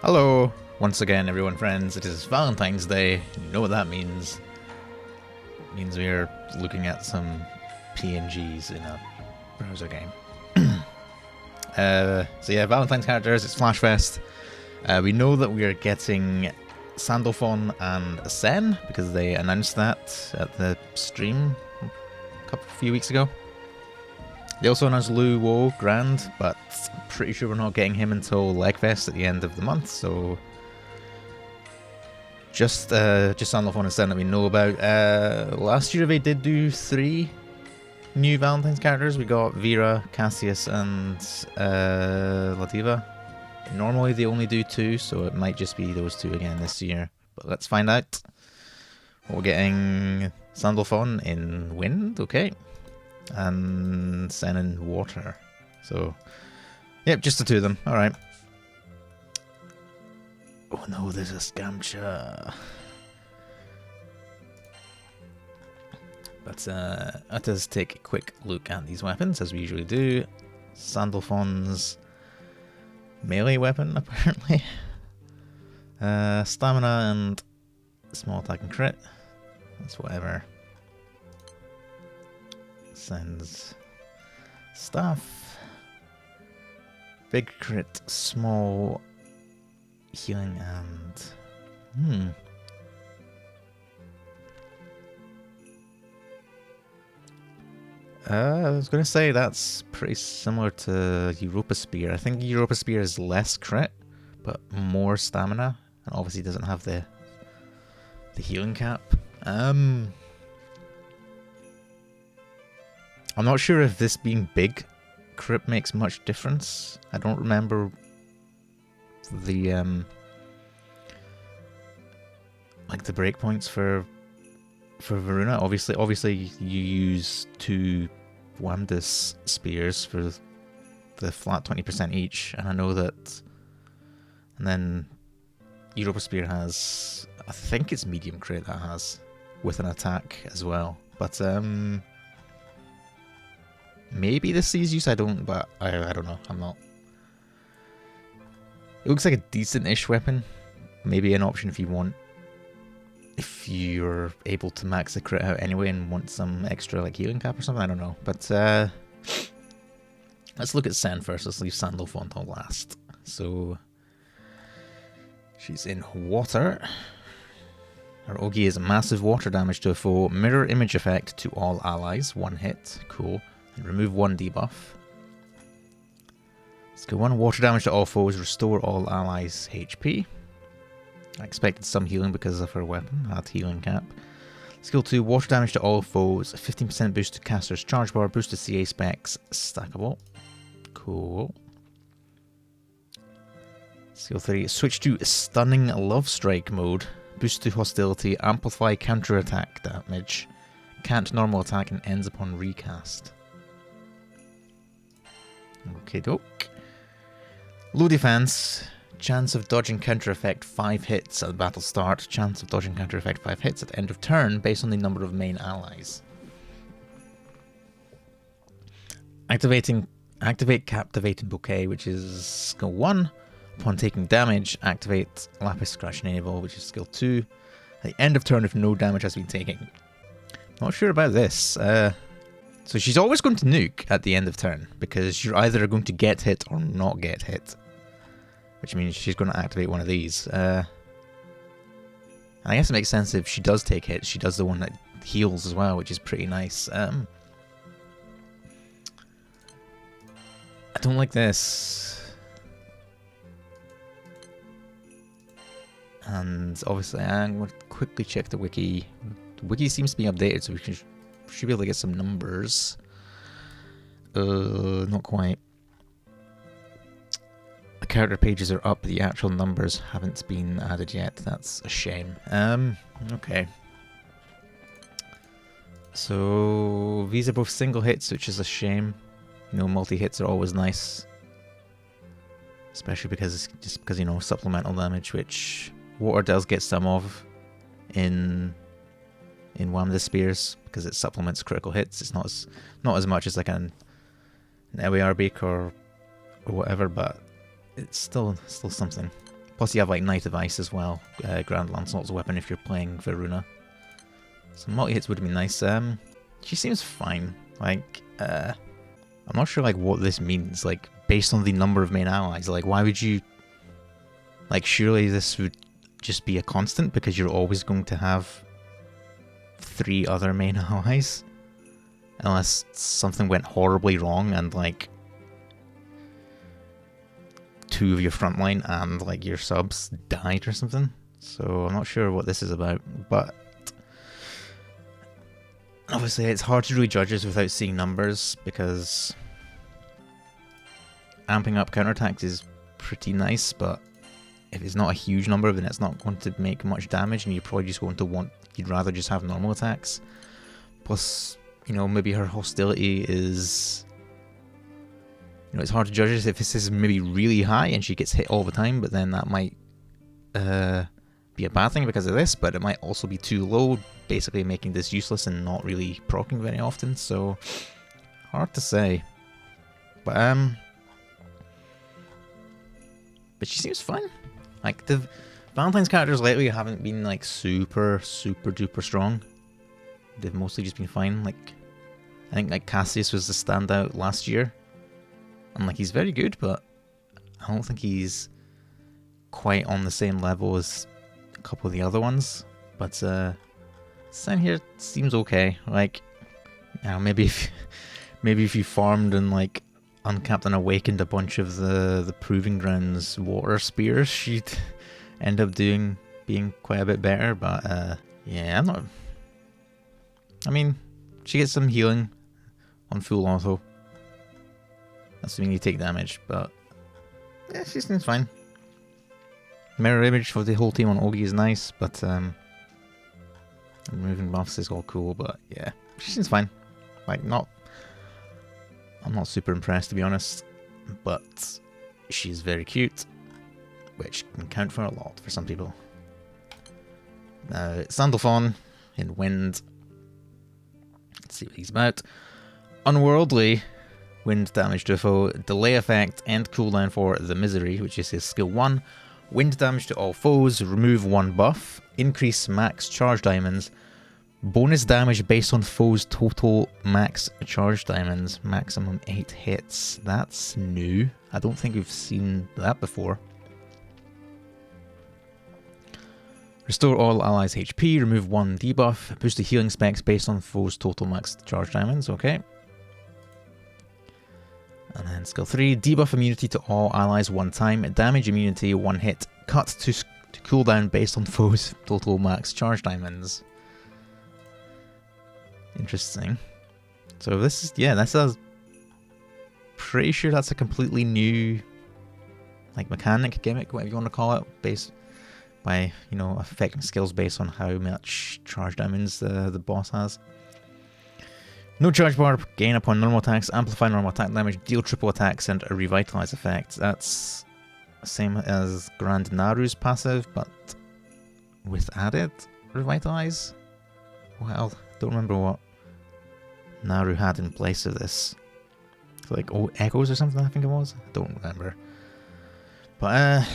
Hello, once again everyone friends, it is Valentine's Day. You know what that means. It means we are looking at some PNGs in a browser game. So yeah, Valentine's characters, it's Flashfest. We know that we are getting Sandalphon and Sen, because they announced that at the stream a few weeks ago. They also announced Luo Grand, but I'm pretty sure we're not getting him until Legfest at the end of the month, so just Sandalphon and Sen that we know about. Last year they did do 3 new Valentine's characters. We got Vera, Cassius, and Ladiva. Normally they only do 2, so it might just be those 2 again this year. But let's find out. We're getting Sandalphon in Wind, okay. And Sen in Water. So, yep, just the 2 of them. Alright. Oh no, there's a Scamcha. But let us take a quick look at these weapons, as we usually do. Sandalphon's melee weapon, apparently. Stamina and small attack and crit. That's whatever. Sends staff. Big crit, small healing, and I was gonna say that's pretty similar to Europa Spear. I think Europa Spear is less crit, but more stamina, and obviously doesn't have the healing cap. I'm not sure if this being big crit makes much difference. I don't remember the like the breakpoints for Varuna. Obviously you use 2 Wamdus spears for the flat 20% each, and I know that. And then Europa Spear has, I think it's medium crit that has, with an attack as well. But maybe this sees use, I don't know, I'm not. It looks like a decent-ish weapon. Maybe an option if you want, if you're able to max the crit out anyway and want some extra like healing cap or something, I don't know. But let's look at Sen first, let's leave Sandalphon till last. So, she's in Water. Her Ogi is massive water damage to a foe, mirror image effect to all allies, 1 hit, cool. And remove 1 debuff. Skill 1, water damage to all foes, restore all allies' HP. I expected some healing because of her weapon, had healing cap. Skill 2, water damage to all foes, 15% boost to caster's charge bar, boost to CA specs, stackable. Cool. Skill 3, switch to stunning love strike mode, boost to hostility, amplify counter attack damage, can't normal attack and ends upon recast. Okay, doke. Low defense, chance of dodging counter effect 5 hits at the battle start, chance of dodging counter effect 5 hits at the end of turn based on the number of main allies. Activate Captivating Bouquet, which is skill 1. Upon taking damage, activate Lapis Scratch Navel, which is skill 2. At the end of turn if no damage has been taken. Not sure about this. So she's always going to nuke at the end of turn, because you're either going to get hit or not get hit. Which means she's going to activate one of these. And I guess it makes sense if she does take hits, she does the one that heals as well, which is pretty nice. I don't like this. And obviously I'm going to quickly check the wiki. The wiki seems to be updated, so we should be able to get some numbers. Not quite. The character pages are up, the actual numbers haven't been added yet. That's a shame. Okay. So these are both single hits, which is a shame. You know, multi-hits are always nice. Especially because you know, supplemental damage, which Water does get some of in Wamda Spears, because it supplements critical hits. It's not as much as like an LAR beak or whatever, but it's still something. Plus you have like Knight of Ice as well, Grand Lancelot's weapon if you're playing Varuna. So multi-hits would have been nice. She seems fine. Like, I'm not sure like what this means, like, based on the number of main allies. Like, why would you... Like, surely this would just be a constant, because you're always going to have 3 other main allies. Unless something went horribly wrong and, like, 2 of your frontline and, like, your subs died or something. So I'm not sure what this is about, but... Obviously, it's hard to really judge this without seeing numbers, because amping up counterattacks is pretty nice, but if it's not a huge number, then it's not going to make much damage, and you're probably just going to you'd rather just have normal attacks. Plus, you know, maybe her hostility is... You know, it's hard to judge this if this is maybe really high and she gets hit all the time, but then that might be a bad thing because of this, but it might also be too low, basically making this useless and not really proccing very often, so hard to say. But she seems fine. Like, the Valentine's characters lately haven't been like super duper strong. They've mostly just been fine. Like, I think like Cassius was the standout last year, and like he's very good, but I don't think he's quite on the same level as a couple of the other ones. But Sen here seems okay. Like, you know, maybe if you farmed and like uncapped and awakened a bunch of the Proving Grounds water spears, she'd end up being quite a bit better. But yeah, I'm not... I mean, she gets some healing on full auto, assuming you take damage, but yeah, she seems fine. Mirror image for the whole team on Ogi is nice, but removing buffs is all cool, but yeah, she seems fine. Like, I'm not super impressed, to be honest, but she's very cute, which can count for a lot for some people. Now, Sandalphon in Wind. Let's see what he's about. Unworldly wind damage to a foe, delay effect, and cooldown for the Misery, which is his skill 1. Wind damage to all foes, remove 1 buff, increase max charge diamonds, bonus damage based on foes' total max charge diamonds, maximum 8 hits. That's new. I don't think we've seen that before. Restore all allies' HP, remove 1 debuff, boost the healing specs based on foes' total max charge diamonds, okay. And then skill 3, debuff immunity to all allies 1 time, damage immunity 1 hit, cut to cooldown based on foes' total max charge diamonds. Interesting. So this is, yeah, that's a... Pretty sure that's a completely new, like, mechanic, gimmick, whatever you want to call it, based by, you know, affecting skills based on how much charge diamonds the boss has. No charge bar, gain upon normal attacks, amplify normal attack damage, deal triple attacks, and a revitalize effect. That's the same as Grand Naru's passive, but with added revitalize? Well, don't remember what Naru had in place of this. Like, oh, echoes or something, I think it was? I don't remember. But,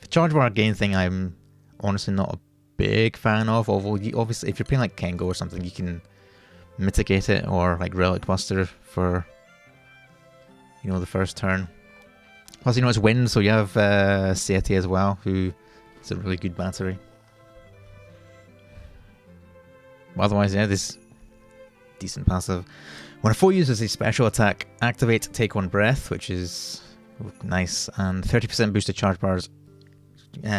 the charge bar gain thing I'm honestly not a big fan of, although obviously if you're playing like Kengo or something, you can mitigate it, or like Relic Buster for, you know, the first turn. Plus, you know, it's wind, so you have Seti as well, who is a really good battery. But otherwise, yeah, this decent passive. When a foe uses a special attack, activate Take 1 Breath, which is nice, and 30% boosted charge bars.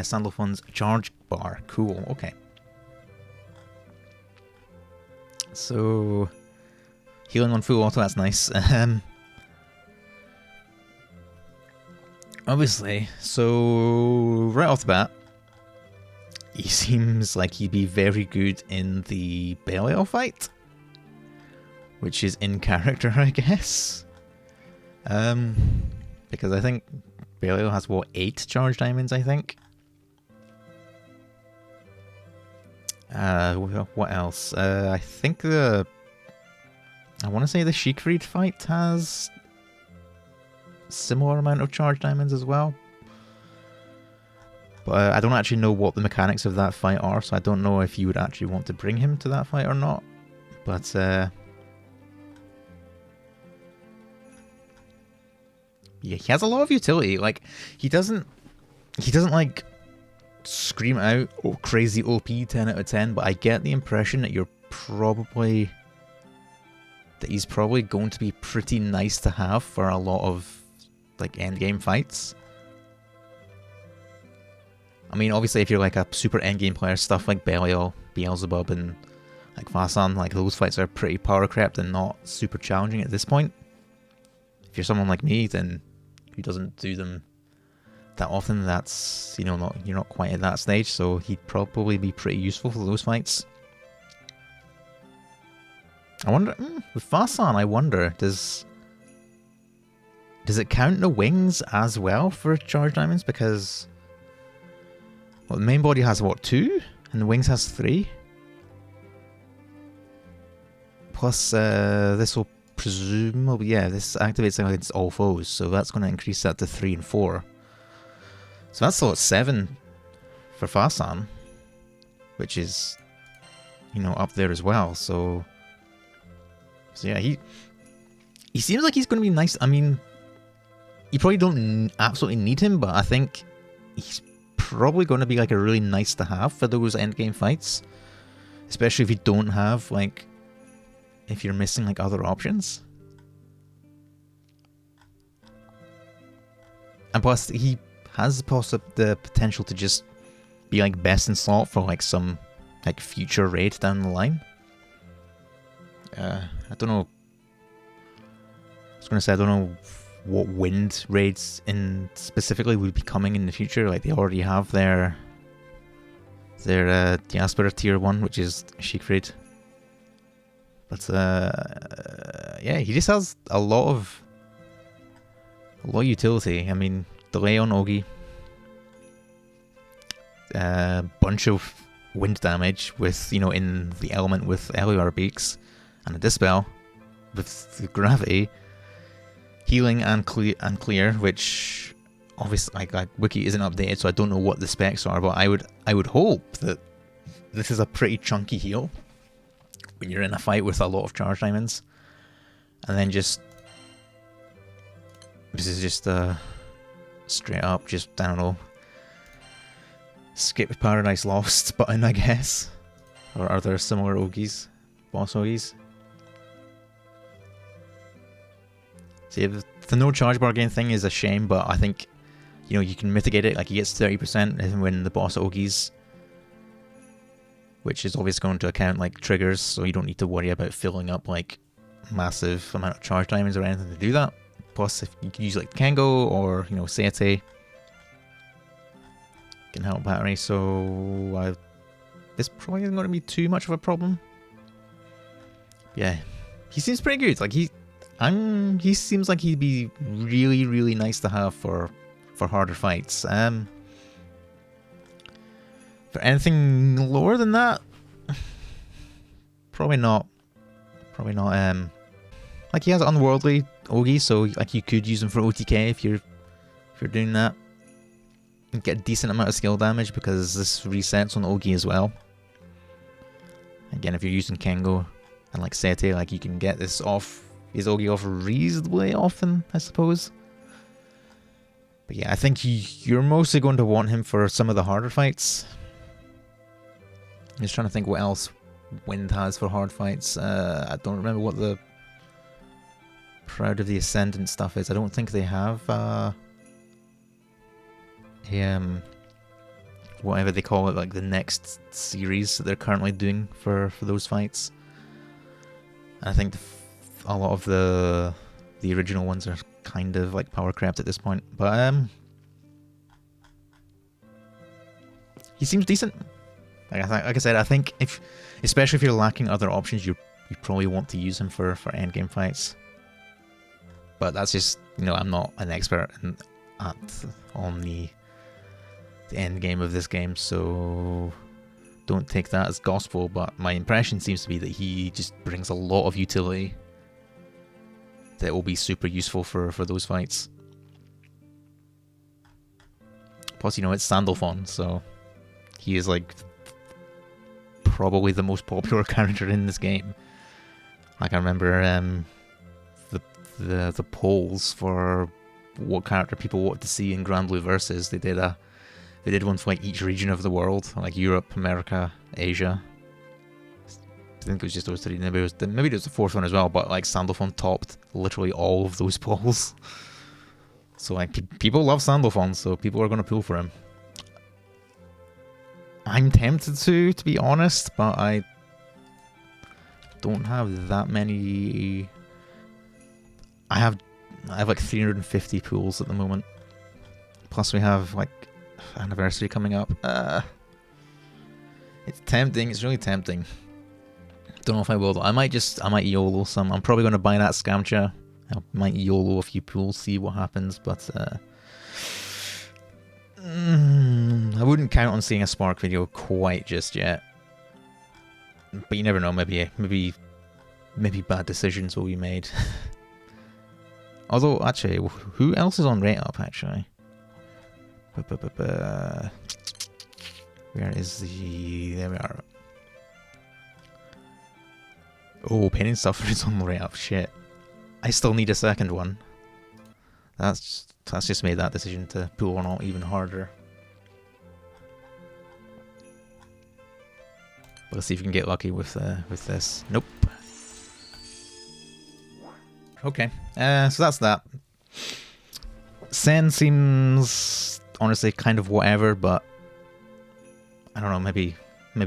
Sandalphon's charge bar. Cool, okay. So, healing on full auto, that's nice. Obviously, so right off the bat, he seems like he'd be very good in the Belial fight, which is in character, I guess. Because I think Belial has, what, 8 charge diamonds, I think? What else? I think I want to say the Siegfried fight has similar amount of charge diamonds as well. But I don't actually know what the mechanics of that fight are, so I don't know if you would actually want to bring him to that fight or not. But yeah, he has a lot of utility. Like, he doesn't like scream out crazy OP 10 out of 10, but I get the impression that he's probably going to be pretty nice to have for a lot of like endgame fights. I mean, obviously if you're like a super endgame player, stuff like Belial, Beelzebub, and like Vasan, like those fights are pretty power crept and not super challenging at this point. If you're someone like me, then who doesn't do them that often, that's, you know, you're not quite at that stage, so he'd probably be pretty useful for those fights. I wonder, with Vasan, I wonder, does it count the wings as well for charge diamonds? Because, well, the main body has what, 2? And the wings has 3? Plus, this will presumably, yeah, this activates against all foes, so that's going to increase that to 3 and 4. So that's still at 7 for Vasan, which is, you know, up there as well. So yeah, he seems like he's going to be nice. I mean, you probably don't absolutely need him, but I think he's probably going to be like a really nice to have for those endgame fights, especially if you don't have like, if you're missing like other options. And plus, he has the potential to just be like best in slot for like some like future raid down the line. I don't know. I was gonna say I don't know what wind raids in specifically would be coming in the future. Like they already have their Diaspora tier 1, which is Sheik raid. But yeah, he just has a lot of utility. I mean, delay on Ogi, bunch of wind damage with, you know, in the element with Eliar Beaks, and a Dispel with the gravity, healing and clear, which obviously like Wiki isn't updated, so I don't know what the specs are, but I would hope that this is a pretty chunky heal when you're in a fight with a lot of charge diamonds. And then this is just straight up, just, I don't know, skip Paradise Lost button, I guess. Or are there similar Ogis? Boss Ogis? See, the no charge bar gain thing is a shame, but I think, you know, you can mitigate it. Like, he gets 30% when the boss Ogis, which is obviously going to account like triggers, so you don't need to worry about filling up like massive amount of charge diamonds or anything to do that. Plus, if you can use like Kengo or, you know, Seite, can help battery, so this probably isn't going to be too much of a problem. Yeah, he seems pretty good. Like he seems like he'd be really, really nice to have for harder fights. For anything lower than that, probably not. Probably not. Like, he has Unworldly Ogi, so like you could use him for OTK if you're doing that. And get a decent amount of skill damage because this resets on Ogi as well. Again, if you're using Kengo and like Sete, like you can get this off, his Ogi off reasonably often, I suppose. But yeah, I think you're mostly going to want him for some of the harder fights. I'm just trying to think what else Wind has for hard fights. I don't remember what the Proud of the Ascendant stuff is. I don't think they have whatever they call it, like the next series that they're currently doing for those fights. And I think a lot of the original ones are kind of like power crept at this point. But he seems decent. Like I said, I think especially if you're lacking other options, you probably want to use him for endgame fights. But that's just, you know, I'm not an expert on the end game of this game, so don't take that as gospel. But my impression seems to be that he just brings a lot of utility that will be super useful for those fights. Plus, you know, it's Sandalphon, so he is like probably the most popular character in this game. Like I remember the polls for what character people wanted to see in Granblue Versus. They did one for like each region of the world, like Europe, America, Asia. I think it was just those three. Maybe there was a fourth one as well, but like Sandalphon topped literally all of those polls. So like people love Sandalphon, so people are going to pull for him. I'm tempted to be honest, but I don't have that many. I have like 350 pools at the moment. Plus we have like anniversary coming up. It's tempting. It's really tempting. Don't know if I will. I might YOLO some. I'm probably going to buy that Scamcha. I might YOLO a few pools, see what happens, but I wouldn't count on seeing a Spark video quite just yet. But you never know. Maybe bad decisions will be made. Although, actually, who else is on rate up? Actually, where is the? There we are. Oh, Pain and Suffering is on the rate up. Shit. I still need a second one. That's just made that decision to pull on out even harder. Let's see if we can get lucky with this. Nope. Okay. So that's that. Sen seems honestly kind of whatever, but I don't know. Maybe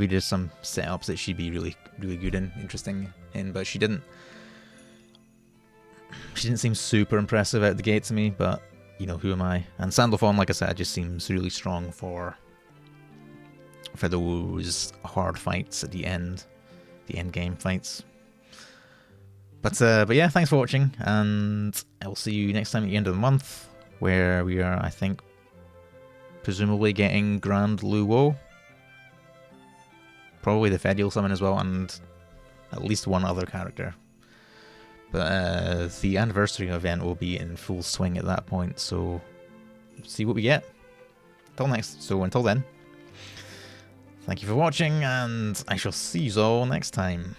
there's some setups that she'd be really good and interesting in, but she didn't seem super impressive out the gate to me, but you know, who am I? And Sandalphon, like I said, just seems really strong for those hard fights at the end game fights. But yeah, thanks for watching, and I will see you next time at the end of the month, where we are, I think, presumably getting Granblue. Probably the Fed you'll summon as well, and at least one other character. But the anniversary event will be in full swing at that point, so see what we get. Until then, thank you for watching, and I shall see you all next time.